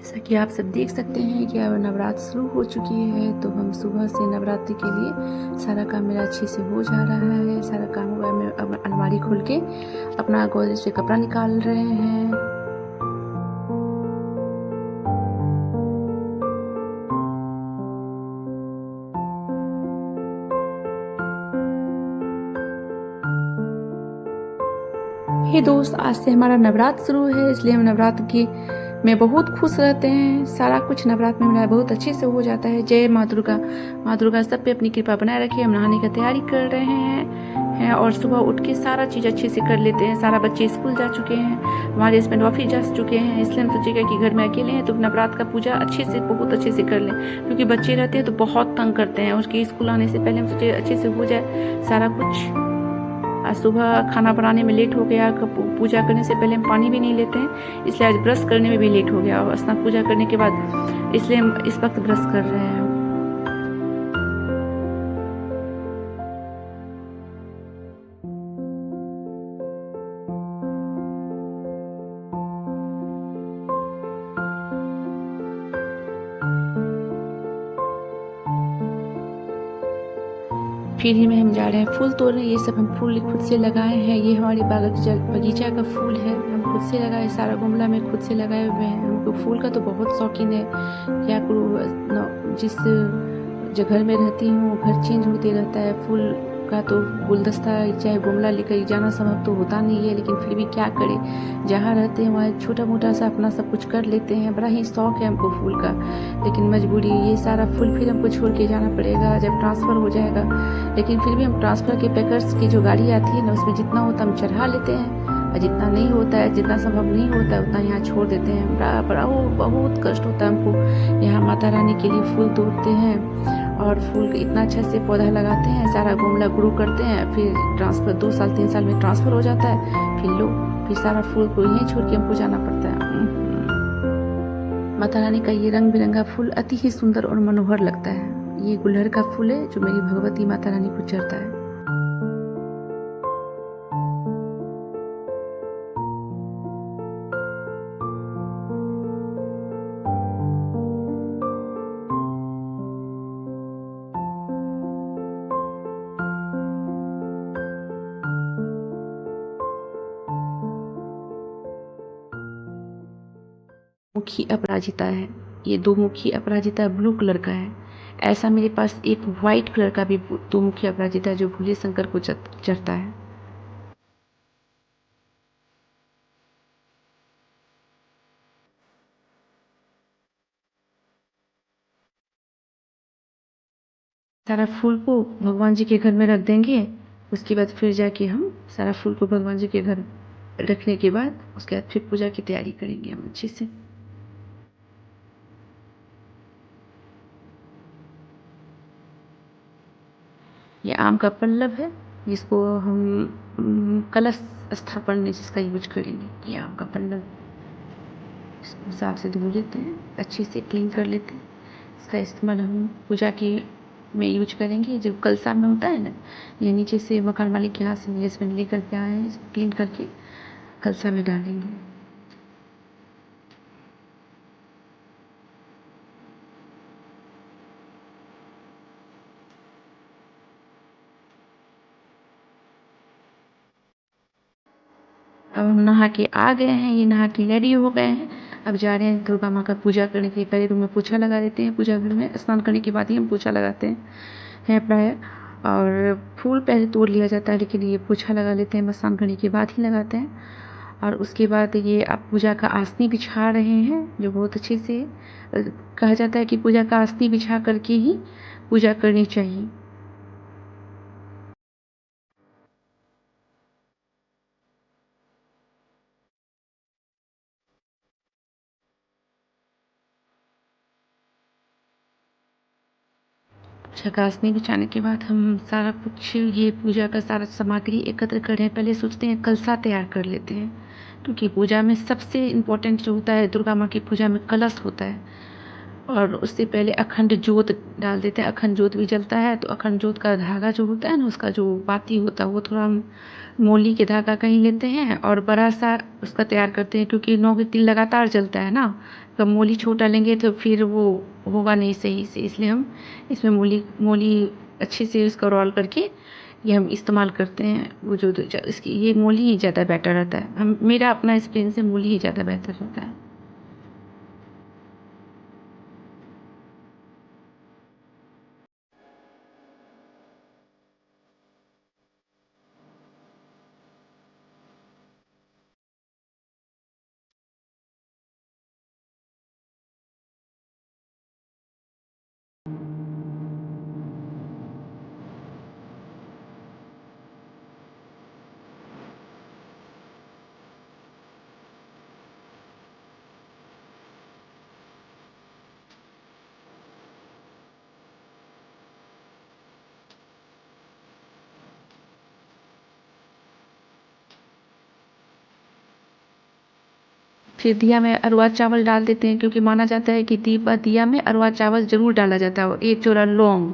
जैसा कि आप सब देख सकते हैं कि अब नवरात्र शुरू हो चुकी है, तो हम सुबह से नवरात्रि के लिए सारा काम मेरा अच्छे से हो जा रहा है। सारा काम हुआ, मैं अब अलमारी खोल के अपना गोदरेज से कपड़ा निकाल रहे हैं। हे दोस्त, आज से हमारा नवरात्र शुरू है, इसलिए हम नवरात्र की में बहुत खुश रहते हैं। सारा कुछ नवरात्र में मेरा बहुत अच्छे से हो जाता है। जय माँ दुर्गा। माँ दुर्गा सब पे अपनी कृपा बनाए रखिए। हम नहाने की तैयारी कर रहे हैं और सुबह उठ के सारा चीज़ अच्छे से कर लेते हैं। सारा बच्चे स्कूल जा चुके हैं, हमारे हस्बैंड ऑफिस जा चुके हैं, इसलिए हम सोचेगा कि घर में अकेले हैं तो नवरात्र का पूजा अच्छे से, बहुत अच्छे से कर लें, क्योंकि बच्चे रहते हैं तो बहुत तंग करते हैं। उसके स्कूल आने से पहले हम सोचे अच्छे से हो जाए सारा कुछ। आज सुबह खाना बनाने में लेट हो गया, पूजा करने से पहले हम पानी भी नहीं लेते हैं, इसलिए आज ब्रश करने में भी लेट हो गया और स्नान पूजा करने के बाद इसलिए हम इस वक्त ब्रश कर रहे हैं। फिर ही में हम जा रहे हैं फूल तोड़ने। ये सब हम फूल खुद से लगाए हैं। ये हमारे बगीचा का फूल है, हम खुद से लगाए। सारा गमला में खुद से लगाए हुए हैं। हमको फूल का तो बहुत शौकीन है। क्या करूँ, जिस जगह में रहती हूँ घर चेंज होते रहता है। फूल का तो गुलदस्ता चाहे गमला लेकर जाना संभव तो होता नहीं है, लेकिन फिर भी क्या करें, जहाँ रहते हैं वहाँ छोटा मोटा सा अपना सब कुछ कर लेते हैं। बड़ा ही शौक है हमको फूल का, लेकिन मजबूरी, ये सारा फूल फिर हमको छोड़ के जाना पड़ेगा जब ट्रांसफ़र हो जाएगा। लेकिन फिर भी हम ट्रांसफ़र के पैकर्स की जो गाड़ी आती है ना, उसमें जितना होता हम चढ़ा लेते हैं, और जितना नहीं होता है, जितना संभव नहीं होता है उतना यहाँ छोड़ देते हैं। बड़ा बहुत कष्ट होता है हमको। यहाँ माता रानी के लिए फूल तोड़ते हैं और फूल इतना अच्छा से पौधा लगाते हैं, सारा गमला ग्रो करते हैं, फिर ट्रांसफ़र 2 साल 3 साल में ट्रांसफ़र हो जाता है। फिर सारा फूल को यहीं छोड़ के हमको जाना पड़ता है। माता रानी का ये रंग बिरंगा फूल अति ही सुंदर और मनोहर लगता है। ये गुलहर का फूल है जो मेरी भगवती माता रानी को चढ़ता है। मुखी अपराजिता है, ये 2 मुखी अपराजिता ब्लू कलर का है। ऐसा मेरे पास एक वाइट कलर का भी 2 मुखी अपराजिता जो भोले शंकर को चढ़ता है। सारा फूल को भगवान जी के घर में रख देंगे। उसके बाद फिर जाके हम सारा फूल को भगवान जी के घर रखने के बाद उसके बाद फिर पूजा की तैयारी करेंगे हम अच्छे से। ये आम का पल्लव है, जिसको हम कलश स्थापन में जिसका यूज करेंगे। ये आम का पल्लव, इसको साफ से धो लेते हैं, अच्छे से क्लीन कर लेते हैं। इसका इस्तेमाल हम पूजा की में यूज करेंगे। जो कलसा में होता है ना, ये नीचे से मकान मालिक के यहाँ से मेरे हस्बैंड लेकर के आए हैं, इसको क्लीन करके कलसा में डालेंगे। अब हम नहा के आ गए हैं, ये नहा के रेडी हो गए हैं। अब जा रहे हैं दुर्गा माँ का पूजा करने के लिए। पहले रूम में पोछा लगा देते हैं, पूजा घर में स्नान करने के बाद ही हम पोछा लगाते हैं प्राय। और फूल पहले तोड़ लिया जाता है, लेकिन ये पोछा लगा लेते हैं, स्नान करने के बाद ही लगाते हैं। और उसके बाद ये आप पूजा का आसनी बिछा रहे हैं, जो बहुत अच्छे से कहा जाता है कि पूजा का आसनी बिछा करके ही पूजा करनी चाहिए। छकासनी बिछाने के बाद हम सारा कुछ ये पूजा का सारा सामग्री एकत्र कर रहे हैं। पहले सोचते हैं कलशा तैयार कर लेते हैं, क्योंकि पूजा में सबसे इम्पोर्टेंट जो होता है, दुर्गा माँ की पूजा में कलश होता है। और उससे पहले अखंड जोत डाल देते हैं। अखंड जोत भी जलता है तो अखंड जोत का धागा जो होता है ना, उसका जो बाती होता है वो थोड़ा हम मोली के धागा कहीं लेते हैं और बड़ा सा उसका तैयार करते हैं, क्योंकि 9 के तिल लगातार जलता है ना, तो मोली छोटा लेंगे तो फिर वो होगा नहीं सही से, इसलिए हम इसमें मोली मोली अच्छे से उसका रोल करके ये हम इस्तेमाल करते हैं। वो जो इसकी ये मूली ही ज़्यादा बेटर रहता है। हम मेरा अपना एक्सपीरियंस से मूली ही ज़्यादा बेहतर रहता है। फिर दिया में अरवा चावल डाल देते हैं, क्योंकि माना जाता है कि दीप दिया में अरवा चावल ज़रूर डाला जाता है। और एक जोड़ा लौंग,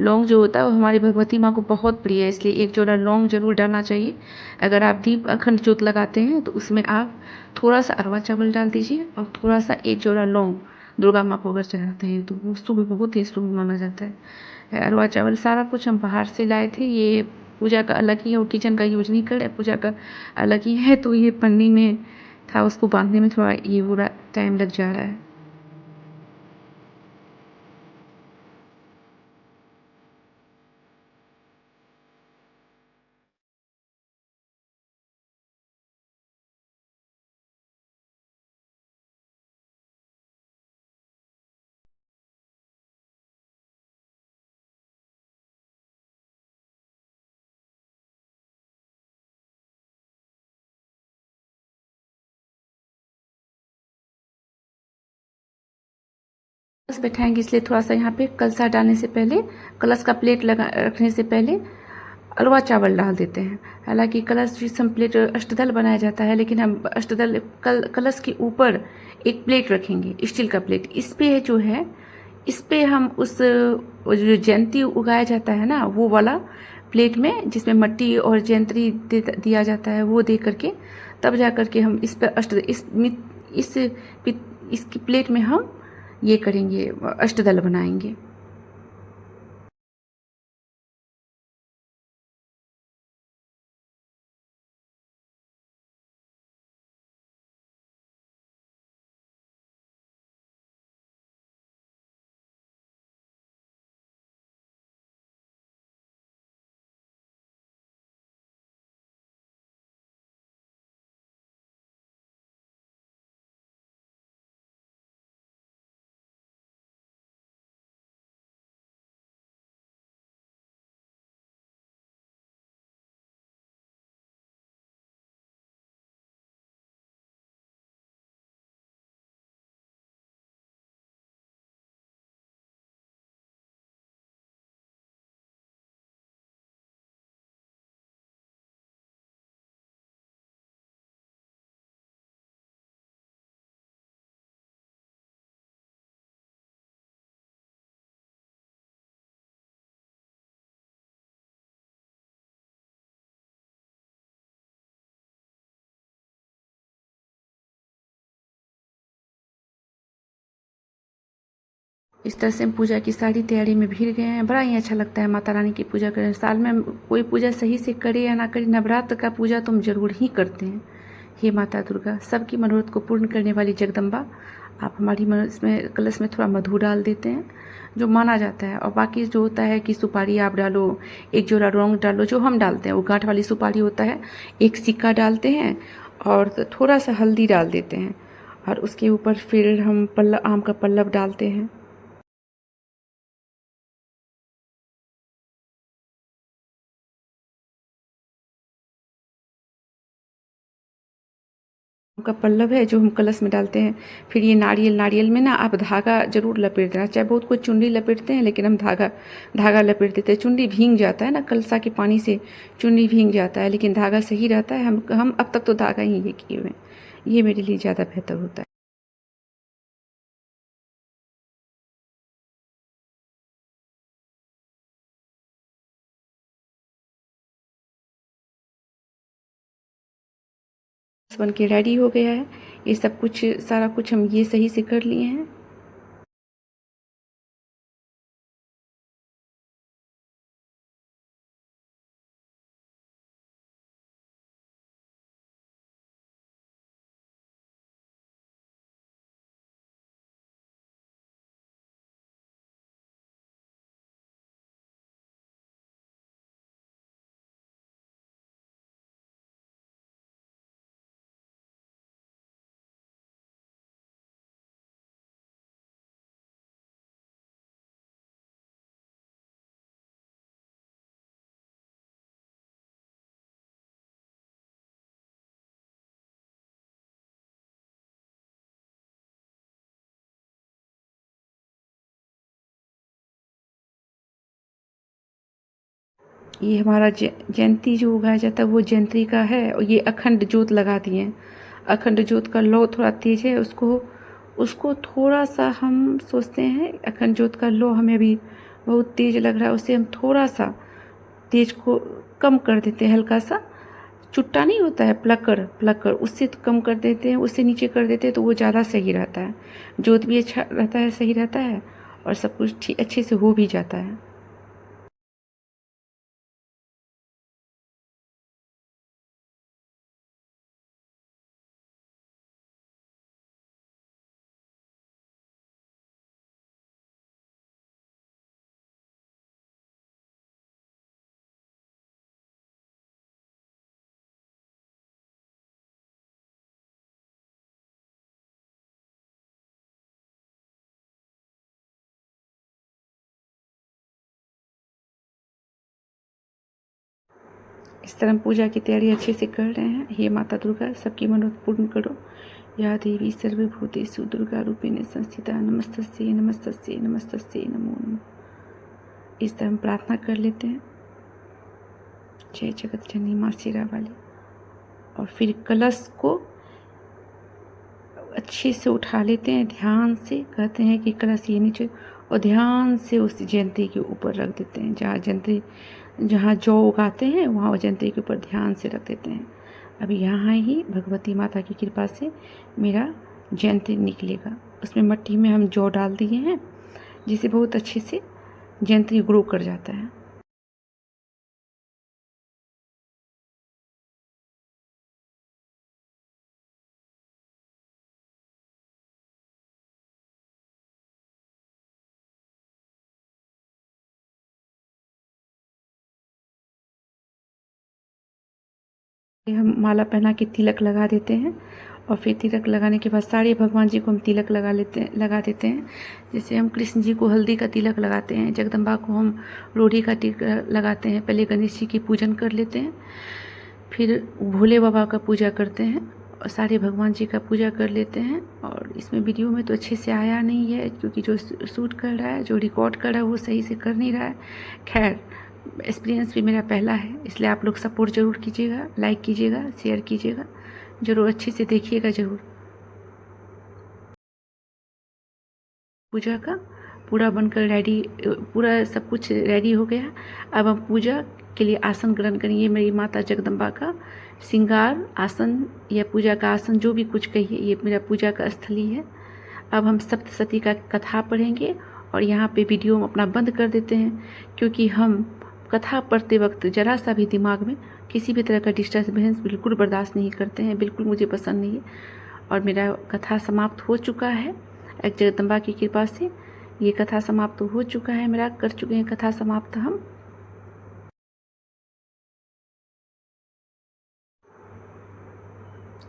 लौंग जो होता है वो हमारी भगवती माँ को बहुत प्रिय है, इसलिए एक जोड़ा लौंग ज़रूर डालना चाहिए। अगर आप दीप अखंड जोत लगाते हैं तो उसमें आप थोड़ा सा अरवा चावल डाल दीजिए और थोड़ा सा एक जोड़ा लौंग दुर्गा माँ को अगर चढ़ाते हैं तो वो शुभ, बहुत ही शुभ माना जाता है। अरवा चावल सारा कुछ हम बाहर से लाए थे, ये पूजा का अलग ही है और किचन का यूज नहीं कर रहे, पूजा का अलग ही है, तो ये पन्नी में था, उसको बांधने में थोड़ा ये पूरा टाइम लग जा रहा है। कलश बैठाएंगे, इसलिए थोड़ा सा यहाँ पे कलसा डालने से पहले, कलश का प्लेट लगा रखने से पहले अरवा चावल डाल देते हैं। हालांकि कलश जिसम प्लेट अष्टदल बनाया जाता है, लेकिन हम अष्टदल कलश के ऊपर एक प्लेट रखेंगे, स्टील का प्लेट। इस पे जो है, इस पे हम उस वो जो जयंती उगाया जाता है ना, वो वाला प्लेट में जिसमें मट्टी और जयंती दिया जाता है, वो दे करके तब जा करके हम इस पर इस इसकी प्लेट में हम ये करेंगे, अष्टदल बनाएंगे। इस तरह से हम पूजा की सारी तैयारी में भीड़ गए हैं। बड़ा ही अच्छा लगता है माता रानी की पूजा करें। साल में कोई पूजा सही से करे या ना करे, नवरात्र का पूजा तो हम जरूर ही करते हैं। हे माता दुर्गा, सबकी मनोरथ को पूर्ण करने वाली जगदम्बा, आप हमारी इसमें कलश में थोड़ा मधु डाल देते हैं, जो माना जाता है। और बाकी जो होता है कि सुपारी आप डालो, एक जोड़ा लौंग डालो, जो हम डालते हैं वो गांठ वाली सुपारी होता है, एक सिक्का डालते हैं और थोड़ा सा हल्दी डाल देते हैं, और उसके ऊपर फिर हम पल्लव, आम का पल्लव डालते हैं। का पल्लव है जो हम कलश में डालते हैं। फिर ये नारियल, नारियल में ना आप धागा जरूर लपेट देना, चाहे बहुत कुछ चुन्नी लपेटते हैं, लेकिन हम धागा धागा लपेट देते हैं। चुन्नी भींग जाता है ना, कलसा के पानी से चुन्नी भींग जाता है, लेकिन धागा सही रहता है। हम अब तक तो धागा ही ये किए हुए हैं, ये मेरे लिए ज़्यादा बेहतर होता है। बन के रेडी हो गया है। ये सब कुछ सारा कुछ हम ये सही से कर लिए हैं। ये हमारा जयंती जो उगाया जाता है वो जयंती का है, और ये अखंड जोत लगा दिए हैं। अखंड जोत का लो थोड़ा तेज है, उसको उसको थोड़ा सा हम सोचते हैं, अखंड जोत का लो हमें अभी बहुत तेज लग रहा है, उसे हम थोड़ा सा तेज को कम कर देते हैं। हल्का सा चुट्टा नहीं होता है, प्लकर प्लकर, उससे तो कम कर देते हैं, उससे नीचे कर देते हैं तो वो ज़्यादा सही रहता है। जोत भी अच्छा रहता है, सही रहता है, और सब कुछ ठीक अच्छे से हो भी जाता है। इस तरह हम पूजा की तैयारी अच्छे से कर रहे हैं। हे माता दुर्गा, सबकी मनोरथ पूर्ण करो। या देवी सर्वभूतेषु दुर्गा रूपेण संस्थिता नमस्तस्यै नमस्तस्यै नमस्तस्यै नमो नमः। इस तरह हम प्रार्थना कर लेते हैं, जय जगत जननी माँ शेरा वाली। और फिर कलश को अच्छे से उठा लेते हैं, ध्यान से कहते हैं कि कलश ये नीचे, और ध्यान से उस जयंती के ऊपर रख देते हैं। जहाँ जौ उगाते हैं वहाँ जयंती के ऊपर ध्यान से रख देते हैं। अभी यहाँ ही भगवती माता की कृपा से मेरा जयंती निकलेगा। उसमें मट्टी में हम जौ डाल दिए हैं, जिससे बहुत अच्छे से जयंती ग्रो कर जाता है। हम माला पहना के तिलक लगा देते हैं, और फिर तिलक लगाने के बाद सारे भगवान जी को हम तिलक लगा देते हैं। जैसे हम कृष्ण जी को हल्दी का तिलक लगाते हैं, जगदम्बा को हम रोड़ी का तिलक लगाते हैं। पहले गणेश जी की पूजन कर लेते हैं, फिर भोले बाबा का पूजा करते हैं, और सारे भगवान जी का पूजा कर लेते हैं। और इसमें वीडियो में तो अच्छे से आया नहीं है, क्योंकि जो शूट कर रहा है, जो रिकॉर्ड कर रहा है, वो सही से कर नहीं रहा है। खैर, एक्सपीरियंस भी मेरा पहला है, इसलिए आप लोग सपोर्ट ज़रूर कीजिएगा, लाइक कीजिएगा, शेयर कीजिएगा, ज़रूर अच्छे से देखिएगा ज़रूर। पूजा का पूरा बनकर रेडी, पूरा सब कुछ रेडी हो गया। अब हम पूजा के लिए आसन ग्रहण करेंगे। मेरी माता जगदम्बा का श्रृंगार आसन या पूजा का आसन, जो भी कुछ कहिए, ये मेरा पूजा का स्थली है। अब हम सप्तशती का कथा पढ़ेंगे, और यहाँ पे वीडियो हम अपना बंद कर देते हैं, क्योंकि हम कथा पढ़ते वक्त ज़रा सा भी दिमाग में किसी भी तरह का डिस्टर्बेंस बिल्कुल बर्दाश्त नहीं करते हैं, बिल्कुल मुझे पसंद नहीं है। और मेरा कथा समाप्त हो चुका है, एक जगदम्बा की कृपा से ये कथा समाप्त हो चुका है मेरा, कर चुके हैं कथा समाप्त हम।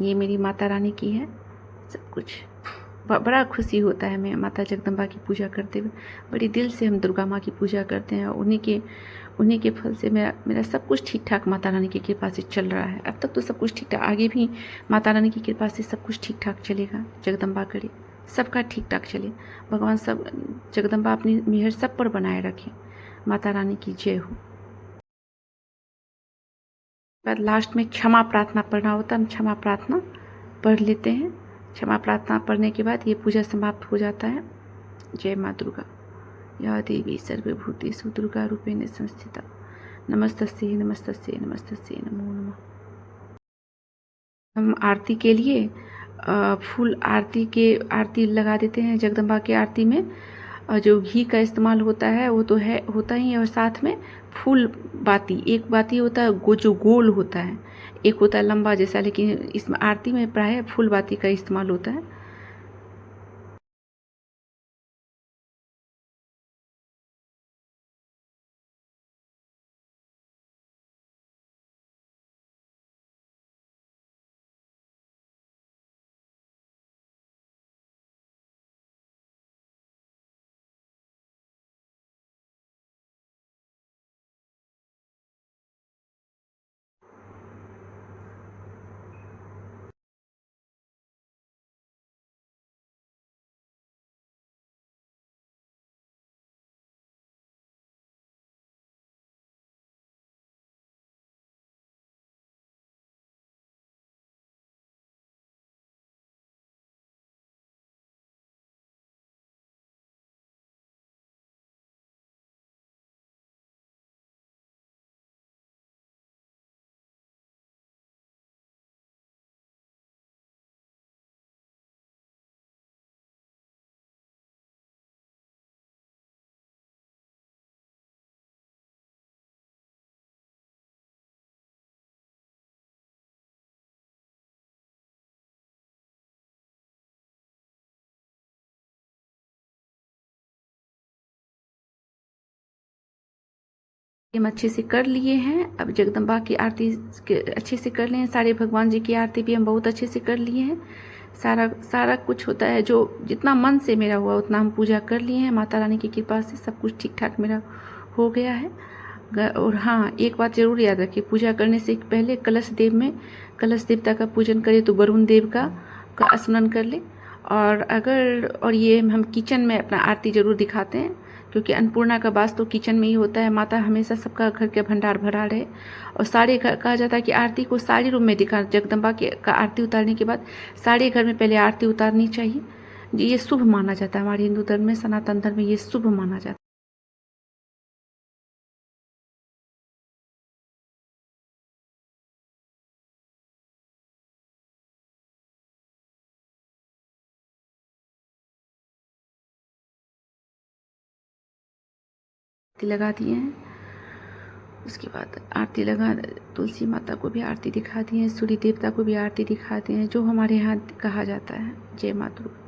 ये मेरी माता रानी की है सब कुछ। बड़ा खुशी होता है हमें माता जगदम्बा की पूजा करते हुए। बड़ी दिल से हम दुर्गा माँ की पूजा करते हैं, और उन्हीं के फल से मेरा सब कुछ ठीक ठाक माता रानी की कृपा से चल रहा है। अब तक तो सब कुछ ठीक ठाक, आगे भी माता रानी की कृपा से सब कुछ ठीक ठाक चलेगा। जगदम्बा करे सबका ठीक ठाक चले, भगवान सब जगदम्बा अपनी मेहर सब पर बनाए रखें। माता रानी की जय हो। बाद लास्ट में क्षमा प्रार्थना पढ़ना होता है, हम क्षमा प्रार्थना पढ़ लेते हैं। क्षमा प्रार्थना पढ़ने के बाद ये पूजा समाप्त हो जाता है। जय माँ दुर्गा। या देवी सर्वभूतेषु दुर्गा रूपेण संस्थिता नमस्तस्यै नमस्तस्यै नमस्तस्यै नमो नमः। हम आरती के लिए फूल आरती लगा देते हैं जगदम्बा की आरती में। जो घी का इस्तेमाल होता है वो तो है होता ही है, और साथ में फूल बाती, एक बाती होता है जो गोल होता है, एक होता है लंबा जैसा, लेकिन इसमें आरती में प्राय फूल बाती का इस्तेमाल होता है। हम अच्छे से कर लिए हैं। अब जगदम्बा की आरती अच्छे से कर लिए हैं, सारे भगवान जी की आरती भी हम बहुत अच्छे से कर लिए हैं। सारा सारा कुछ होता है, जो जितना मन से मेरा हुआ उतना हम पूजा कर लिए हैं। माता रानी की कृपा से सब कुछ ठीक ठाक मेरा हो गया है। और हाँ, एक बात ज़रूर याद रखिए, पूजा करने से पहले कलश देवता का पूजन करें तो वरुण देव का स्मरण कर ले। और ये हम किचन में अपना आरती ज़रूर दिखाते हैं, क्योंकि अन्नपूर्णा का वास तो किचन में ही होता है। माता हमेशा सबका घर के भंडार भरा रहे। और सारे घर, कहा जाता है कि आरती को सारे रूम में दिखा, जगदम्बा के का आरती उतारने के बाद सारे घर में पहले आरती उतारनी चाहिए। ये शुभ माना जाता है, हमारे हिंदू धर्म में, सनातन धर्म में ये शुभ माना जाता है। आरती लगा दिए हैं, उसके बाद आरती लगा, तुलसी माता को भी आरती दिखा दिए हैं, सूर्य देवता को भी आरती दिखा दिए हैं, जो हमारे यहाँ कहा जाता है। जय माता।